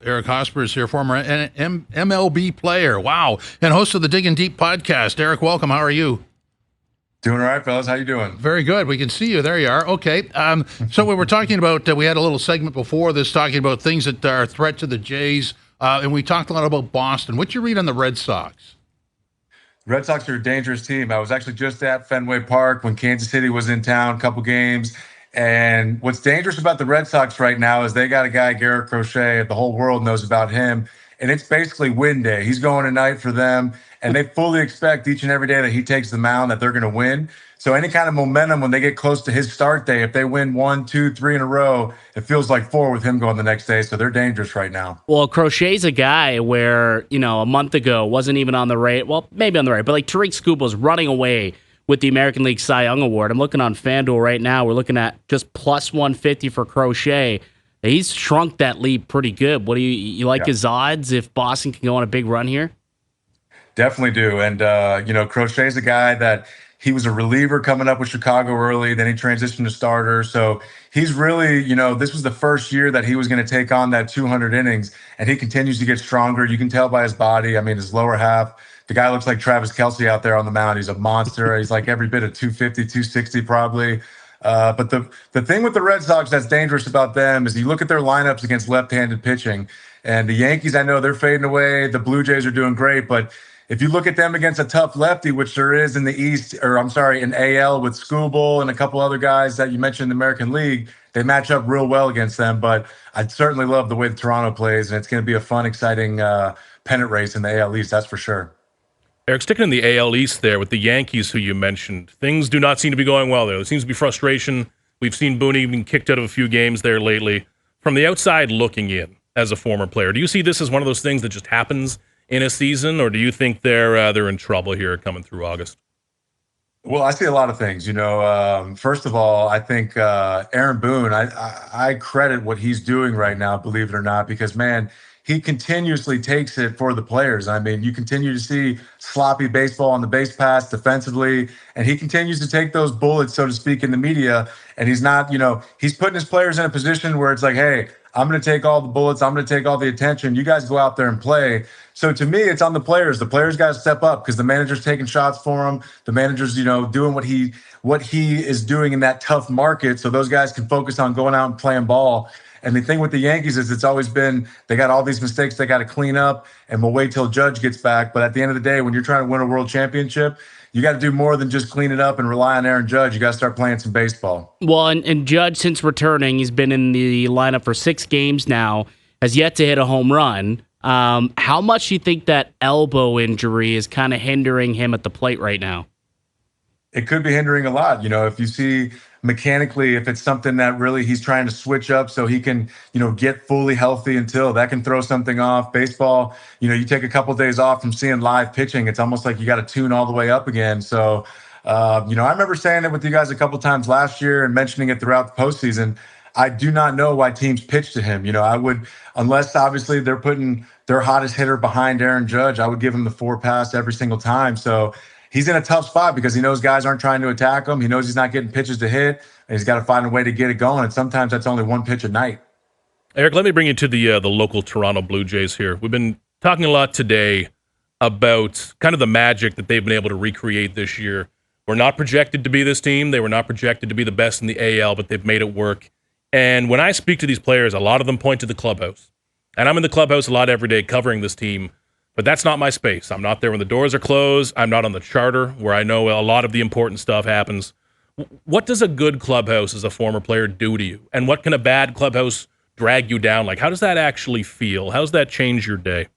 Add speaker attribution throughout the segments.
Speaker 1: Eric Hosmer is here, former MLB player. Wow. And host of the Diggin Deep podcast. Eric, welcome. How are you?
Speaker 2: Doing all right, fellas. How you doing?
Speaker 1: Very good. We can see you. There you are. Okay. So we were talking about, we had a little segment before this talking about things that are a threat to the Jays, and we talked a lot about Boston. What's your read on the Red Sox?
Speaker 2: Red Sox are a dangerous team. I was actually just at Fenway Park when Kansas City was in town, a couple games. And what's dangerous about the Red Sox right now is they got a guy, Garrett Crochet, the whole world knows about him. And it's basically win day. He's going tonight for them. And they fully expect each and every day that he takes the mound that they're going to win. So any kind of momentum when they get close to his start day, if they win 1, 2, 3 in a row, it feels like 4 with him going the next day. So they're dangerous right now.
Speaker 3: Well, Crochet's a guy where, a month ago wasn't even on the rate. Well, maybe on the rate, but like Tariq Skubal was running away with the American League Cy Young Award. I'm looking on FanDuel right now. We're looking at just plus 150 for Crochet. He's shrunk that lead pretty good. What do you like his odds if Boston can go on a big run here?
Speaker 2: Definitely do. And, Crochet's a guy that he was a reliever coming up with Chicago early. Then he transitioned to starter. So he's really, this was the first year that he was going to take on that 200 innings. And he continues to get stronger. You can tell by his body. I mean, his lower half. The guy looks like Travis Kelce out there on the mound. He's a monster. He's like every bit of 250, 260 probably. But the thing with the Red Sox that's dangerous about them is you look at their lineups against left-handed pitching. And the Yankees, I know they're fading away. The Blue Jays are doing great. But if you look at them against a tough lefty, which there is in the East, in AL with Skubal and a couple other guys that you mentioned in the American League, they match up real well against them. But I'd certainly love the way the Toronto plays. And it's going to be a fun, exciting pennant race in the AL East, that's for sure.
Speaker 4: Eric, sticking in the AL East there with the Yankees, who you mentioned, things do not seem to be going well there. There seems to be frustration. We've seen Booney being kicked out of a few games there lately. From the outside looking in, as a former player, do you see this as one of those things that just happens in a season, or do you think they're in trouble here coming through August?
Speaker 2: Well, I see a lot of things. First of all, I think Aaron Boone, I credit what he's doing right now, believe it or not, because, man, he continuously takes it for the players. I mean, you continue to see sloppy baseball on the base pass defensively, and he continues to take those bullets, so to speak, in the media. And he's not, he's putting his players in a position where it's like, hey, I'm going to take all the bullets. I'm going to take all the attention. You guys go out there and play. So to me, it's on the players. The players got to step up because the manager's taking shots for him. The manager's, doing what he is doing in that tough market. So those guys can focus on going out and playing ball. And the thing with the Yankees is it's always been they got all these mistakes they got to clean up, and we'll wait till Judge gets back. But at the end of the day, when you're trying to win a world championship, you got to do more than just clean it up and rely on Aaron Judge. You got to start playing some baseball.
Speaker 3: Well, and Judge, since returning, he's been in the lineup for 6 games now, has yet to hit a home run. How much do you think that elbow injury is kind of hindering him at the plate right now?
Speaker 2: It could be hindering a lot. If you see mechanically, if it's something that really he's trying to switch up so he can, get fully healthy until that can throw something off. Baseball, you take a couple of days off from seeing live pitching. It's almost like you got to tune all the way up again. So, I remember saying it with you guys a couple of times last year and mentioning it throughout the postseason. I do not know why teams pitch to him. I would, unless obviously they're putting their hottest hitter behind Aaron Judge, I would give him the 4 pass every single time. So he's in a tough spot because he knows guys aren't trying to attack him. He knows he's not getting pitches to hit, and he's got to find a way to get it going. And sometimes that's only 1 pitch a night.
Speaker 4: Eric, let me bring you to the local Toronto Blue Jays here. We've been talking a lot today about kind of the magic that they've been able to recreate this year. We're not projected to be this team. They were not projected to be the best in the AL, but they've made it work. And when I speak to these players, a lot of them point to the clubhouse. And I'm in the clubhouse a lot every day covering this team. But that's not my space. I'm not there when the doors are closed. I'm not on the charter where I know a lot of the important stuff happens. What does a good clubhouse as a former player do to you? And what can a bad clubhouse drag you down? Like, how does that actually feel? How does that change your day?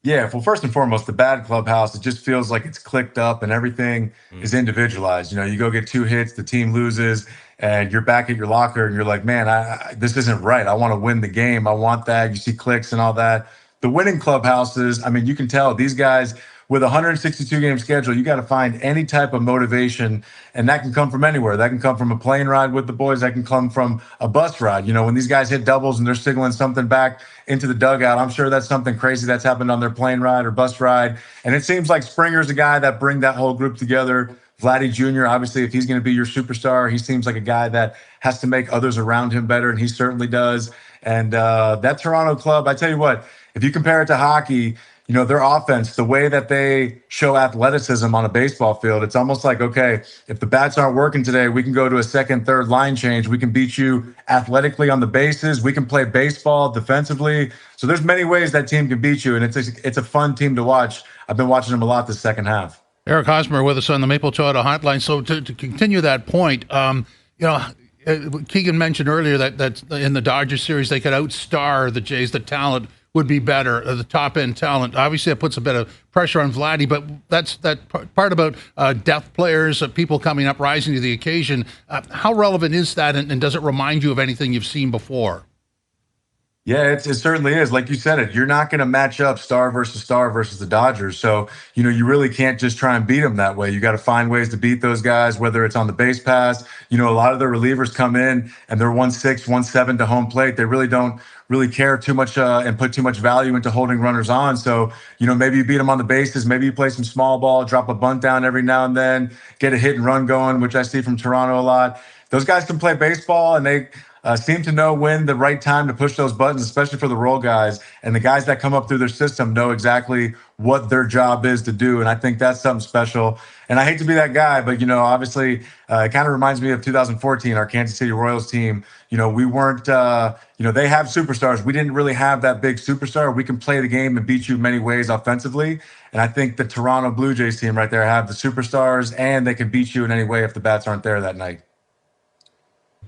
Speaker 2: Yeah, well, first and foremost, the bad clubhouse, it just feels like it's clicked up and everything is individualized. You go get 2 hits, the team loses, and you're back at your locker and you're like, man, this isn't right. I want to win the game. I want that. You see clicks and all that. The winning clubhouses, I mean, you can tell these guys with a 162-game schedule, you got to find any type of motivation, and that can come from anywhere. That can come from a plane ride with the boys. That can come from a bus ride. When these guys hit doubles and they're signaling something back into the dugout, I'm sure that's something crazy that's happened on their plane ride or bus ride. And it seems like Springer's a guy that bring that whole group together. Vladdy Jr., obviously, if he's going to be your superstar, he seems like a guy that has to make others around him better, and he certainly does. And that Toronto club, I tell you what, if you compare it to hockey, their offense, the way that they show athleticism on a baseball field, it's almost like, okay, if the bats aren't working today, we can go to a second, third line change. We can beat you athletically on the bases. We can play baseball defensively. So there's many ways that team can beat you, and it's a fun team to watch. I've been watching them a lot this second half.
Speaker 1: Eric Hosmer with us on the Maple Toyota Hotline. So to continue that point, Keegan mentioned earlier that in the Dodgers series they could outstar the Jays. The talent would be better, the top end talent. Obviously, it puts a bit of pressure on Vladdy, but that's that part about depth players, people coming up, rising to the occasion. How relevant is that, and does it remind you of anything you've seen before?
Speaker 2: Yeah, it certainly is. Like you said it, you're not going to match up star versus the Dodgers. So, you really can't just try and beat them that way. You got to find ways to beat those guys, whether it's on the base pass. A lot of the relievers come in and they're 1-6, 1-7 to home plate. They really don't really care too much and put too much value into holding runners on. So, maybe you beat them on the bases. Maybe you play some small ball, drop a bunt down every now and then, get a hit and run going, which I see from Toronto a lot. Those guys can play baseball, and they seem to know when the right time to push those buttons, especially for the role guys. And the guys that come up through their system know exactly what their job is to do. And I think that's something special. And I hate to be that guy, but, obviously, it kind of reminds me of 2014, our Kansas City Royals team. We weren't, they have superstars. We didn't really have that big superstar. We can play the game and beat you in many ways offensively. And I think the Toronto Blue Jays team right there have the superstars, and they can beat you in any way if the bats aren't there that night.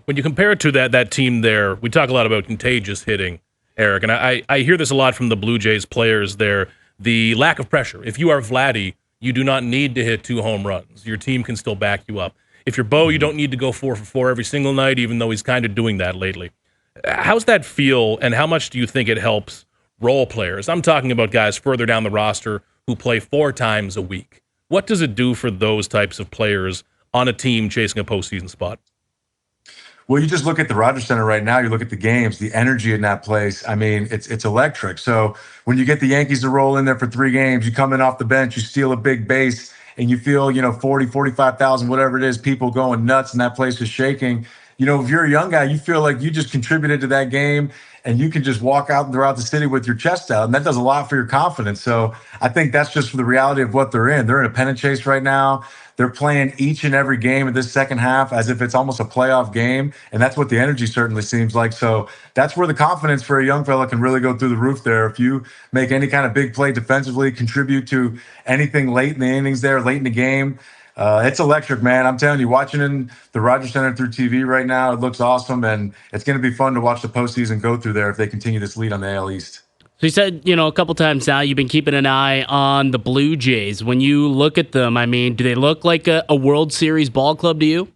Speaker 4: When you compare it to that team there, we talk a lot about contagious hitting, Eric, and I hear this a lot from the Blue Jays players there, the lack of pressure. If you are Vladdy, you do not need to hit 2 home runs. Your team can still back you up. If you're Bo, you don't need to go 4 for 4 every single night, even though he's kind of doing that lately. How's that feel, and how much do you think it helps role players? I'm talking about guys further down the roster who play 4 times a week. What does it do for those types of players on a team chasing a postseason spot?
Speaker 2: Well, you just look at the Rogers Center right now. You look at the games, the energy in that place. I mean, it's electric. So when you get the Yankees to roll in there for 3 games, you come in off the bench, you steal a big base, and you feel, 40, 45,000, whatever it is, people going nuts, and that place is shaking. If you're a young guy, you feel like you just contributed to that game, and you can just walk out throughout the city with your chest out, and that does a lot for your confidence. So I think that's just for the reality of what they're in. They're in a pennant chase right now. They're playing each and every game of this second half as if it's almost a playoff game, and that's what the energy certainly seems like. So that's where the confidence for a young fella can really go through the roof there. If you make any kind of big play defensively, contribute to anything late in the innings there, late in the game, it's electric, man. I'm telling you, watching in the Rogers Center through TV right now, it looks awesome, and it's going to be fun to watch the postseason go through there if they continue this lead on the AL East.
Speaker 3: So you said, a couple times now you've been keeping an eye on the Blue Jays. When you look at them, I mean, do they look like a World Series ball club to you?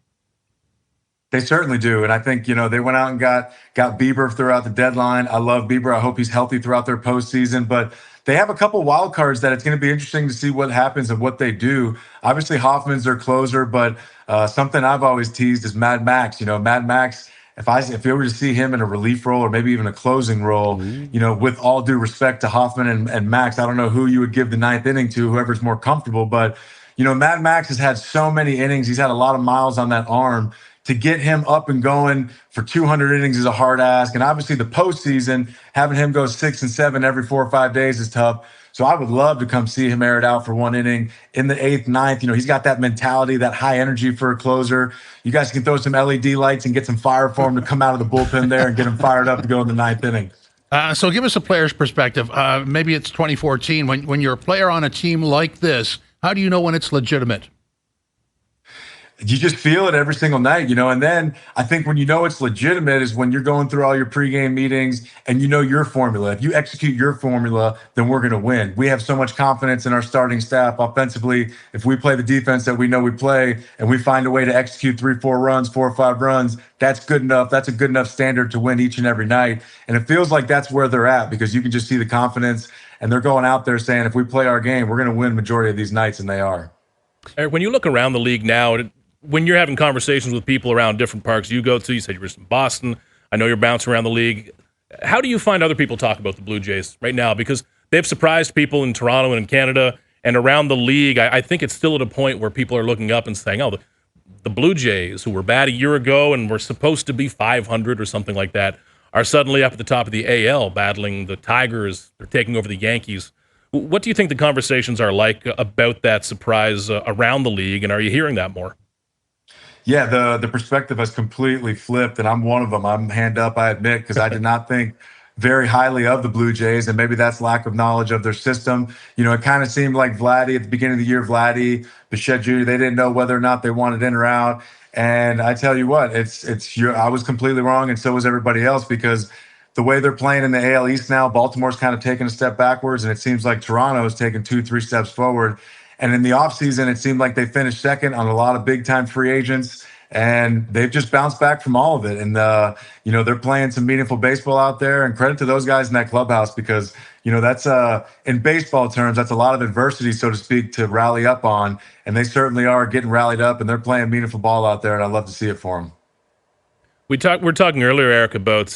Speaker 2: They certainly do. And I think, they went out and got Bieber throughout the deadline. I love Bieber. I hope he's healthy throughout their postseason. But they have a couple wild cards that it's going to be interesting to see what happens and what they do. Obviously, Hoffman's their closer, but something I've always teased is Mad Max. Mad Max, if you were to see him in a relief role or maybe even a closing role, with all due respect to Hoffman and Max, I don't know who you would give the 9th inning to, whoever's more comfortable. But, Mad Max has had so many innings. He's had a lot of miles on that arm. To get him up and going for 200 innings is a hard ask. And obviously the postseason, having him go 6 and 7 every 4 or 5 days is tough. So I would love to come see him air it out for 1 inning in the 8th, 9th. He's got that mentality, that high energy for a closer. You guys can throw some LED lights and get some fire for him to come out of the bullpen there and get him fired up to go in the 9th inning.
Speaker 1: So give us a player's perspective. Maybe it's 2014. When you're a player on a team like this, how do you know when it's legitimate?
Speaker 2: You just feel it every single night, and then I think when it's legitimate is when you're going through all your pregame meetings and your formula. If you execute your formula, then we're going to win. We have so much confidence in our starting staff offensively. If we play the defense that we know we play and we find a way to execute 3, 4 runs, 4 or 5 runs, that's good enough. That's a good enough standard to win each and every night. And it feels like that's where they're at because you can just see the confidence and they're going out there saying, if we play our game, we're going to win majority of these nights, and they are.
Speaker 4: Eric, when you look around the league now, when you're having conversations with people around different parks you go to, you said you were in Boston. I know you're bouncing around the league. How do you find other people talk about the Blue Jays right now? Because they've surprised people in Toronto and in Canada and around the league. I think it's still at a point where people are looking up and saying, oh, the Blue Jays, who were bad a year ago and were supposed to be 500 or something like that, are suddenly up at the top of the AL, battling the Tigers. They're taking over the Yankees. What do you think the conversations are like about that surprise around the league, and are you hearing that more?
Speaker 2: Yeah, the perspective has completely flipped, and I'm one of them. I'm hand up, I admit, because I did not think very highly of the Blue Jays, and maybe that's lack of knowledge of their system. It kind of seemed like Vladdy at the beginning of the year, Bichette Jr., they didn't know whether or not they wanted in or out. And I tell you what, I was completely wrong, and so was everybody else, because the way they're playing in the AL East now, Baltimore's kind of taking a step backwards, and it seems like Toronto is taking 2-3 steps forward. And in the offseason, it seemed like they finished second on a lot of big time free agents, and they've just bounced back from all of it. And, they're playing some meaningful baseball out there, and credit to those guys in that clubhouse, because, that's in baseball terms, that's a lot of adversity, so to speak, to rally up on. And they certainly are getting rallied up, and they're playing meaningful ball out there. And I love to see it for them.
Speaker 4: We're talking earlier, Eric, about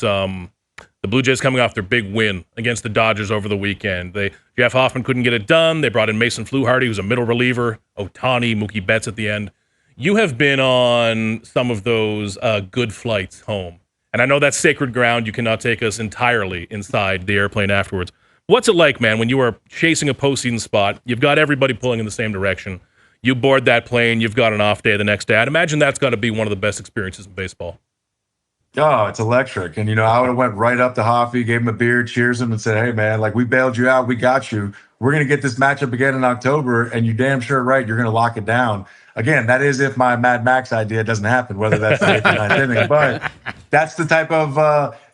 Speaker 4: the Blue Jays coming off their big win against the Dodgers over the weekend. Jeff Hoffman couldn't get it done. They brought in Mason Fluharty, who's a middle reliever, Ohtani, Mookie Betts at the end. You have been on some of those good flights home. And I know that's sacred ground. You cannot take us entirely inside the airplane afterwards. What's it like, man, when you are chasing a postseason spot? You've got everybody pulling in the same direction. You board that plane. You've got an off day the next day. I'd imagine that's got to be one of the best experiences in baseball.
Speaker 2: Oh, it's electric. And, I would have went right up to Hoffy, gave him a beer, cheers him, and said, hey, man, like, we bailed you out. We got you. We're going to get this matchup again in October, and you're damn sure right. You're going to lock it down. Again, that is if my Mad Max idea doesn't happen, whether that's the 8th or 9th inning. But that's the type of,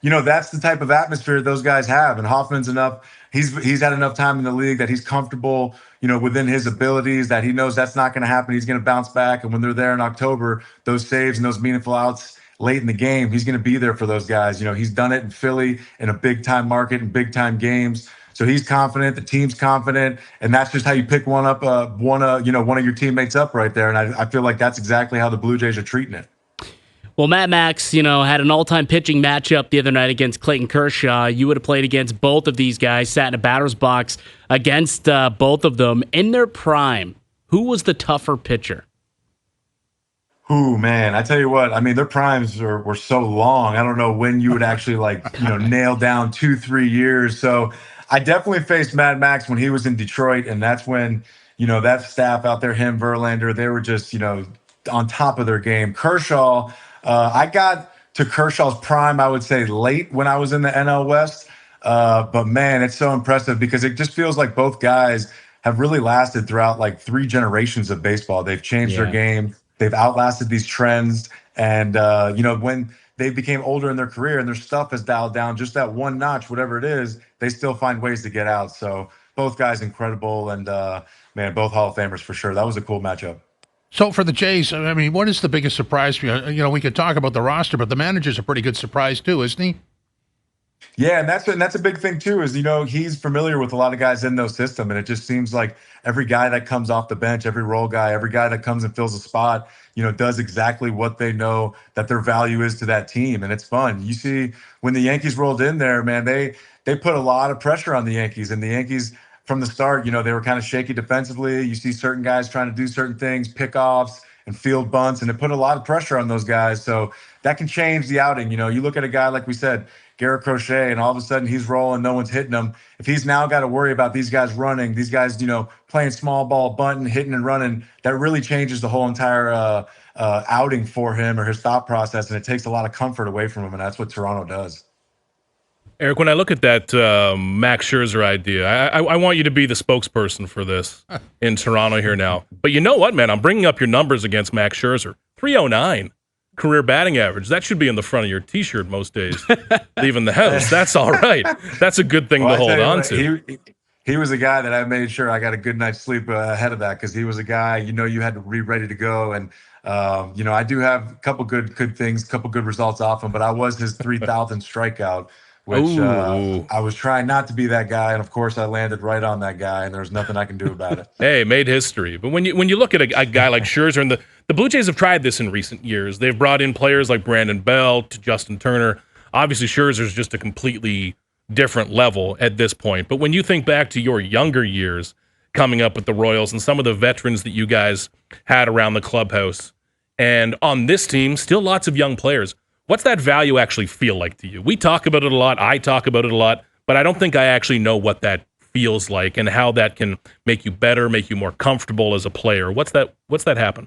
Speaker 2: that's the type of atmosphere those guys have. And Hoffman's enough. He's had enough time in the league that he's comfortable, within his abilities, that he knows that's not going to happen. He's going to bounce back. And when they're there in October, those saves and those meaningful outs late in the game, he's going to be there for those guys. He's done it in Philly in a big time market and big time games. So he's confident, the team's confident, and that's just how you pick one of your teammates up right there. And I feel like that's exactly how the Blue Jays are treating it.
Speaker 3: Well, Matt Max, had an all-time pitching matchup the other night against Clayton Kershaw. You would have played against both of these guys, sat in a batter's box against both of them in their prime. Who was the tougher pitcher?
Speaker 2: Ooh, man, I tell you what, I mean, their primes were so long. I don't know when you would actually nail down 2-3 years. So I definitely faced Mad Max when he was in Detroit. And that's when, that staff out there, him, Verlander, they were just, on top of their game. Kershaw, I got to Kershaw's prime, I would say late when I was in the NL West. But man, it's so impressive because it just feels like both guys have really lasted throughout like 3 generations of baseball. They've changed their game. They've outlasted these trends. And, when they became older in their career and their stuff has dialed down just that one notch, whatever it is, they still find ways to get out. So both guys incredible. And, man, both Hall of Famers for sure. That was a cool matchup.
Speaker 1: So for the Jays, I mean, what is the biggest surprise for you? We could talk about the roster, but the manager's a pretty good surprise too, isn't he?
Speaker 2: Yeah, and that's a big thing too, is he's familiar with a lot of guys in those system, and it just seems like every guy that comes off the bench, every role guy, every guy that comes and fills a spot, does exactly what they know that their value is to that team, and it's fun. You see, when the Yankees rolled in there, man, they put a lot of pressure on the Yankees, and the Yankees from the start, they were kind of shaky defensively. You see certain guys trying to do certain things, pickoffs and field bunts, and it put a lot of pressure on those guys. So that can change the outing. You look at a guy like we said, Garrett Crochet, and all of a sudden he's rolling, no one's hitting him. If he's now got to worry about these guys running, these guys, playing small ball, bunting, hitting and running, that really changes the whole entire outing for him or his thought process, and it takes a lot of comfort away from him, and that's what Toronto does.
Speaker 4: Eric, when I look at that Max Scherzer idea, I want you to be the spokesperson for this in Toronto here now. But you know what, man? I'm bringing up your numbers against Max Scherzer. 309. Career batting average. That should be in the front of your T-shirt most days. Leaving the house. That's all right. That's a good thing to hold on to.
Speaker 2: He was a guy that I made sure I got a good night's sleep ahead of that, because he was a guy, you had to be ready to go. And, I do have a couple good things, couple good results off him, but I was his 3,000th strikeout, which I was trying not to be that guy. And of course I landed right on that guy, and there's nothing I can do about it.
Speaker 4: Hey, made history. But when you look at a guy like Scherzer, and the Blue Jays have tried this in recent years. They've brought in players like Brandon Bell, to Justin Turner. Obviously, Scherzer's just a completely different level at this point. But when you think back to your younger years coming up with the Royals and some of the veterans that you guys had around the clubhouse, and on this team, still lots of young players, What's that value actually feel like to you? We talk about it a lot. I talk about it a lot, but I don't think I actually know what that feels like and how that can make you better, make you more comfortable as a player. What's that happen?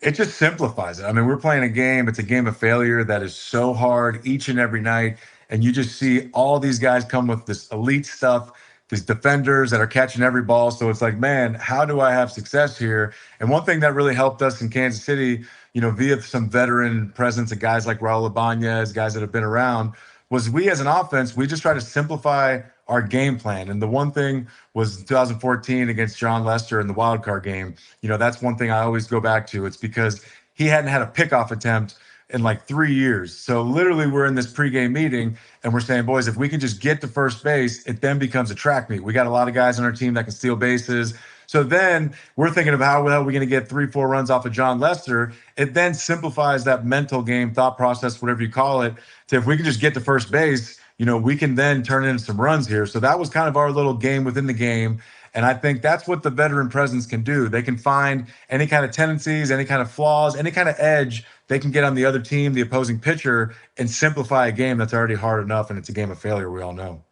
Speaker 2: It just simplifies it. I mean, we're playing a game. It's a game of failure that is so hard each and every night. And you just see all these guys come with this elite stuff, these defenders that are catching every ball. So it's like, man, how do I have success here? And one thing that really helped us in Kansas City, via some veteran presence of guys like Raul Ibanez, guys that have been around, was we as an offense, we just try to simplify our game plan. And the one thing was 2014 against John Lester in the wild card game. That's one thing I always go back to. It's because he hadn't had a pickoff attempt in like 3 years. So literally we're in this pregame meeting and we're saying, boys, if we can just get to first base, it then becomes a track meet. We got a lot of guys on our team that can steal bases. So then we're thinking of how the hell are we going to get 3-4 runs off of John Lester. It then simplifies that mental game, thought process, whatever you call it, to if we can just get to first base, we can then turn in some runs here. So that was kind of our little game within the game. And I think that's what the veteran presence can do. They can find any kind of tendencies, any kind of flaws, any kind of edge they can get on the other team, the opposing pitcher, and simplify a game that's already hard enough. And it's a game of failure, we all know.